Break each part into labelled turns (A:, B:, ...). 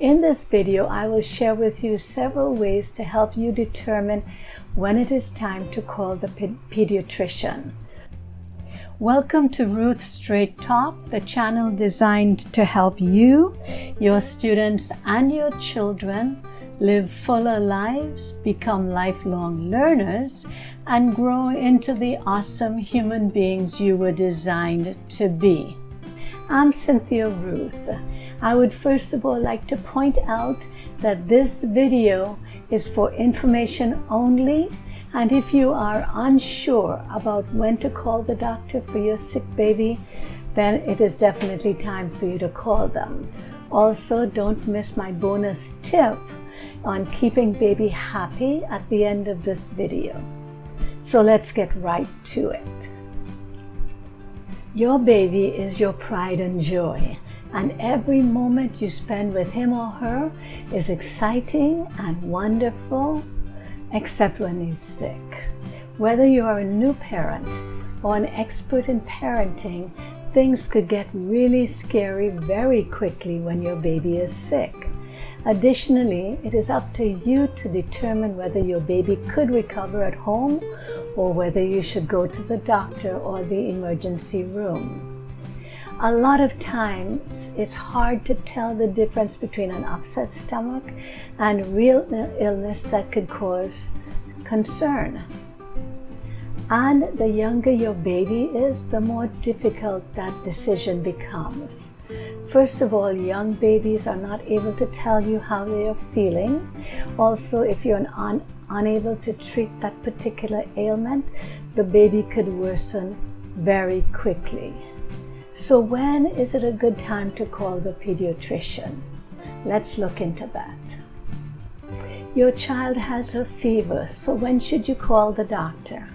A: In this video, I will share with you several ways to help you determine when it is time to call the pediatrician. Welcome to Ruthsstraighttalk, the channel designed to help you, your students, and your children live fuller lives, become lifelong learners, and grow into the awesome human beings you were designed to be. I'm Cynthia Ruth. I would first of all like to point out that this video is for information only, and if you are unsure about when to call the doctor for your sick baby, then it is definitely time for you to call them. Also, don't miss my bonus tip on keeping baby happy at the end of this video. So let's get right to it. Your baby is your pride and joy, and every moment you spend with him or her is exciting and wonderful, except when he's sick. Whether you are a new parent or an expert in parenting, things could get really scary very quickly when your baby is sick. Additionally, it is up to you to determine whether your baby could recover at home or whether you should go to the doctor or the emergency room. A lot of times, it's hard to tell the difference between an upset stomach and real illness that could cause concern. And the younger your baby is, the more difficult that decision becomes. First of all, young babies are not able to tell you how they are feeling. Also, if you're unable to treat that particular ailment, the baby could worsen very quickly. So when is it a good time to call the pediatrician? Let's look into that. Your child has a fever, so when should you call the doctor?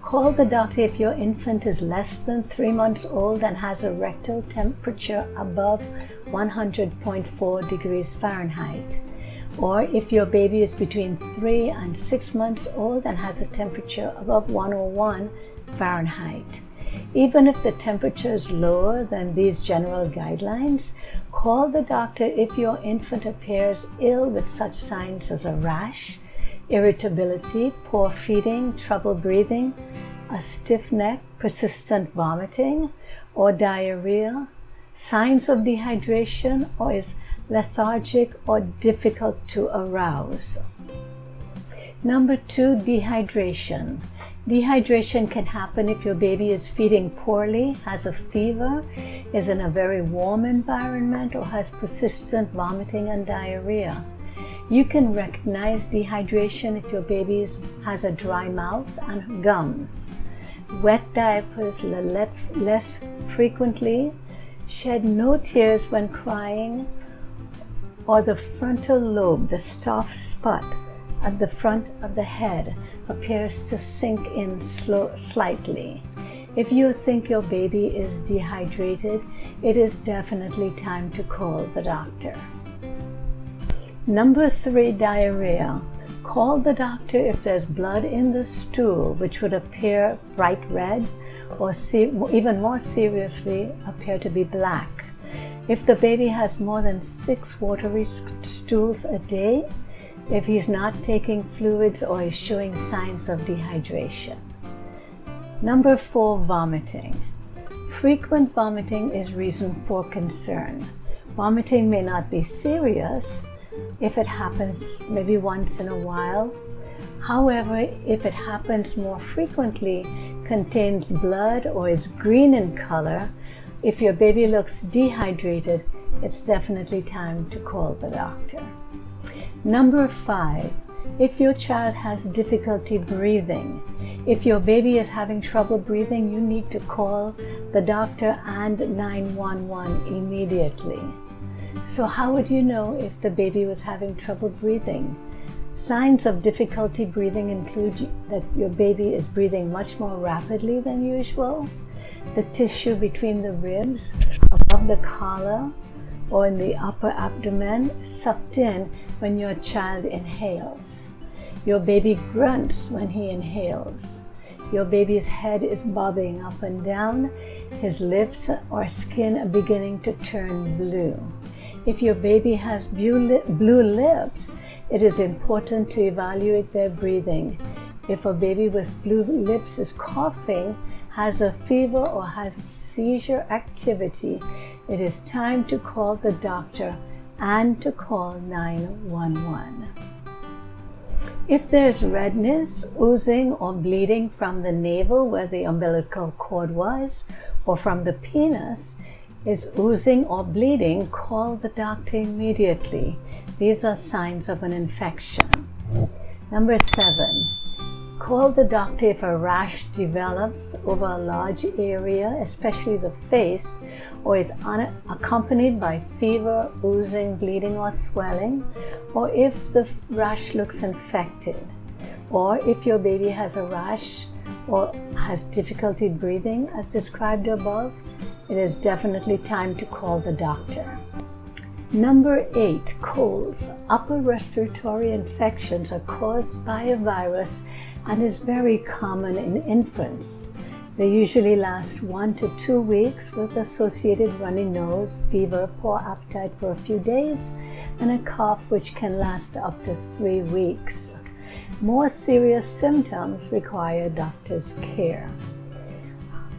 A: Call the doctor if your infant is less than 3 months old and has a rectal temperature above 100.4 degrees Fahrenheit. Or if your baby is between 3 and 6 months old and has a temperature above 101 Fahrenheit. Even if the temperature is lower than these general guidelines, call the doctor if your infant appears ill with such signs as a rash, irritability, poor feeding, trouble breathing, a stiff neck, persistent vomiting, or diarrhea, signs of dehydration, or is lethargic or difficult to arouse. Number 2, dehydration. Dehydration can happen if your baby is feeding poorly, has a fever, is in a very warm environment, or has persistent vomiting and diarrhea. You can recognize dehydration if your baby has a dry mouth and gums, wet diapers less frequently, shed no tears when crying, or the frontal lobe, the soft spot at the front of the head, appears to sink in slightly. If you think your baby is dehydrated, it is definitely time to call the doctor. Number 3, diarrhea. Call the doctor if there's blood in the stool, which would appear bright red, or even more seriously, appear to be black. If the baby has more than 6 watery stools a day, if he's not taking fluids or is showing signs of dehydration. Number 4, vomiting. Frequent vomiting is reason for concern. Vomiting may not be serious if it happens maybe once in a while. However, if it happens more frequently, contains blood, or is green in color, if your baby looks dehydrated, it's definitely time to call the doctor. Number 5, if your child has difficulty breathing. If your baby is having trouble breathing, you need to call the doctor and 911 immediately. So how would you know if the baby was having trouble breathing? Signs of difficulty breathing include that your baby is breathing much more rapidly than usual, the tissue between the ribs, above the collar, or in the upper abdomen sucked in when your child inhales. Your baby grunts when he inhales. Your baby's head is bobbing up and down. His lips or skin are beginning to turn blue. If your baby has blue lips, it is important to evaluate their breathing. If a baby with blue lips is coughing, has a fever, or has seizure activity, it is time to call the doctor and to call 911. If there's redness, oozing, or bleeding from the navel where the umbilical cord was, or from the penis is oozing or bleeding, call the doctor immediately. These are signs of an infection. Number 7, call the doctor if a rash develops over a large area, especially the face, or is accompanied by fever, oozing, bleeding, or swelling, or if the rash looks infected, or if your baby has a rash or has difficulty breathing as described above, it is definitely time to call the doctor. Number 8, colds. Upper respiratory infections are caused by a virus and is very common in infants. They usually last 1 to 2 weeks with associated runny nose, fever, poor appetite for a few days, and a cough which can last up to 3 weeks. More serious symptoms require doctor's care.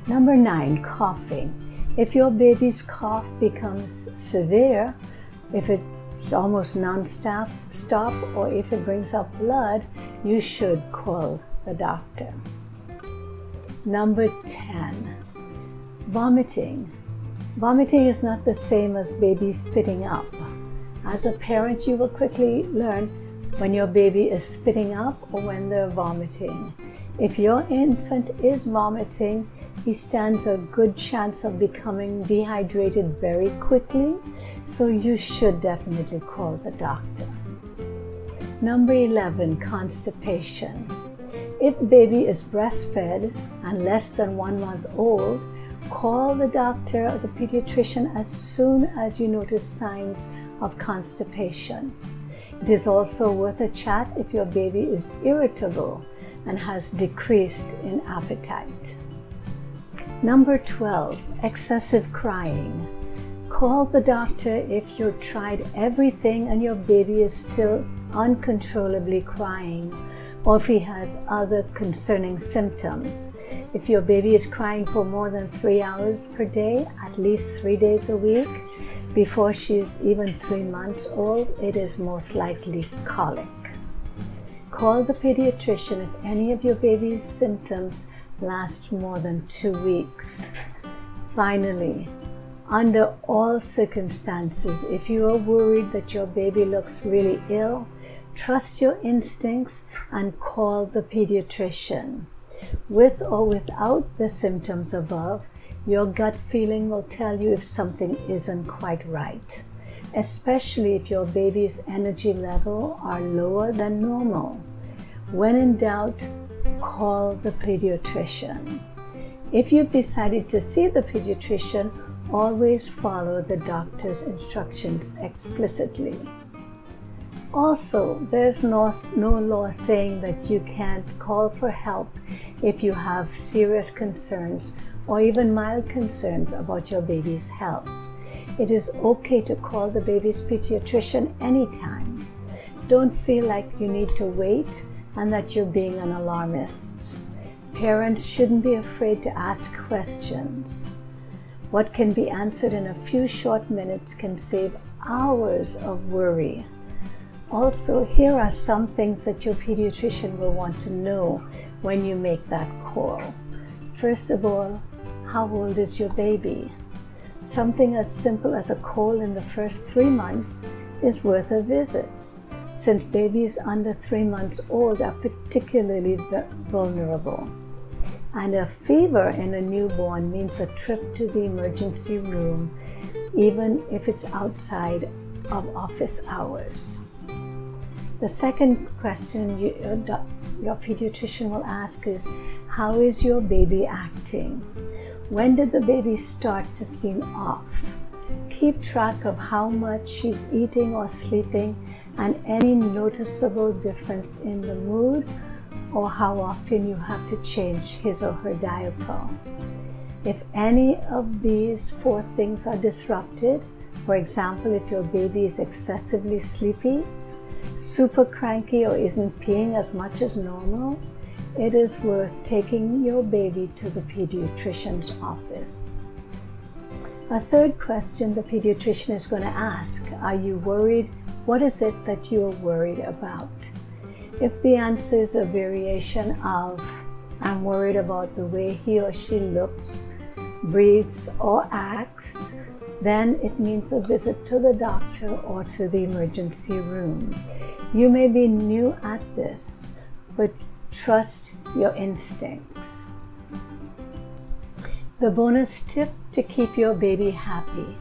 A: Number 9, coughing. If your baby's cough becomes severe, if it's almost non-stop, or if it brings up blood, you should call the doctor. Number 10, vomiting. Vomiting is not the same as baby spitting up. As a parent, you will quickly learn when your baby is spitting up or when they're vomiting. If your infant is vomiting, he stands a good chance of becoming dehydrated very quickly, so you should definitely call the doctor. Number 11, constipation. If baby is breastfed and less than 1 month old, call the doctor or the pediatrician as soon as you notice signs of constipation. It is also worth a chat if your baby is irritable and has decreased in appetite. Number 12, excessive crying. Call the doctor if you've tried everything and your baby is still uncontrollably crying, or if he has other concerning symptoms. If your baby is crying for more than 3 hours per day, at least 3 days a week, before she's even 3 months old, it is most likely colic. Call the pediatrician if any of your baby's symptoms last more than 2 weeks. Finally, under all circumstances, if you are worried that your baby looks really ill, trust your instincts and call the pediatrician. With or without the symptoms above, your gut feeling will tell you if something isn't quite right, especially if your baby's energy level are lower than normal. When in doubt, call the pediatrician. If you've decided to see the pediatrician, always follow the doctor's instructions explicitly. Also, there's no law saying that you can't call for help if you have serious concerns or even mild concerns about your baby's health. It is okay to call the baby's pediatrician anytime. Don't feel like you need to wait and that you're being an alarmist. Parents shouldn't be afraid to ask questions. What can be answered in a few short minutes can save hours of worry. Also, here are some things that your pediatrician will want to know when you make that call. First of all, how old is your baby? Something as simple as a cold in the first 3 months is worth a visit, since babies under 3 months old are particularly vulnerable. And a fever in a newborn means a trip to the emergency room, even if it's outside of office hours. The second question your pediatrician will ask is, how is your baby acting? When did the baby start to seem off? Keep track of how much she's eating or sleeping and any noticeable difference in the mood or how often you have to change his or her diaper. If any of these 4 things are disrupted, For example, if your baby is excessively sleepy, super cranky, or isn't peeing as much as normal, it is worth taking your baby to the pediatrician's office. A third question the pediatrician is going to ask: are you worried? What is it that you are worried about? If the answer is a variation of "I'm worried about the way he or she looks, breathes, or acts," then it means a visit to the doctor or to the emergency room. You may be new at this, but trust your instincts. The bonus tip to keep your baby happy.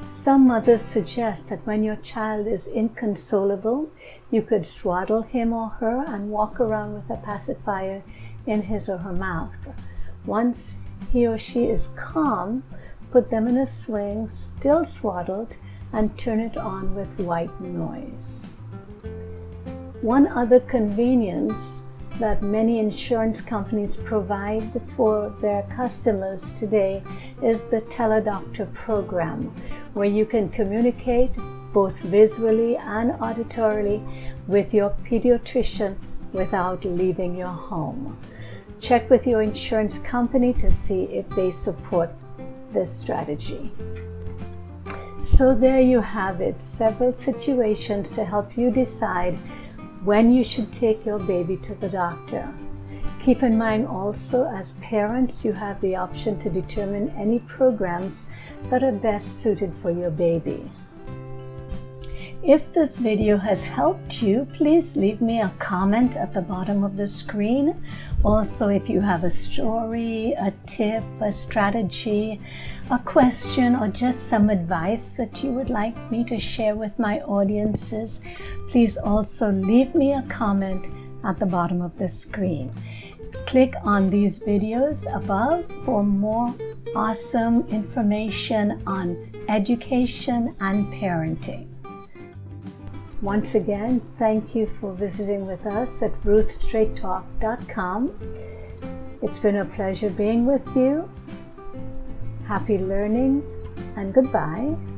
A: Some mothers suggest that when your child is inconsolable, you could swaddle him or her and walk around with a pacifier in his or her mouth. Once he or she is calm, put them in a swing, still swaddled, and turn it on with white noise. One other convenience that many insurance companies provide for their customers today is the teledoctor program, where you can communicate both visually and auditorily with your pediatrician without leaving your home. Check with your insurance company to see if they support this strategy. So there you have it, several situations to help you decide when you should take your baby to the doctor. Keep in mind also, as parents, you have the option to determine any programs that are best suited for your baby. If this video has helped you, please leave me a comment at the bottom of the screen. Also, if you have a story, a tip, a strategy, a question, or just some advice that you would like me to share with my audiences, please also leave me a comment at the bottom of the screen. Click on these videos above for more awesome information on education and parenting. Once again, thank you for visiting with us at Ruthsstraighttalk.com. It's been a pleasure being with you. Happy learning, and goodbye.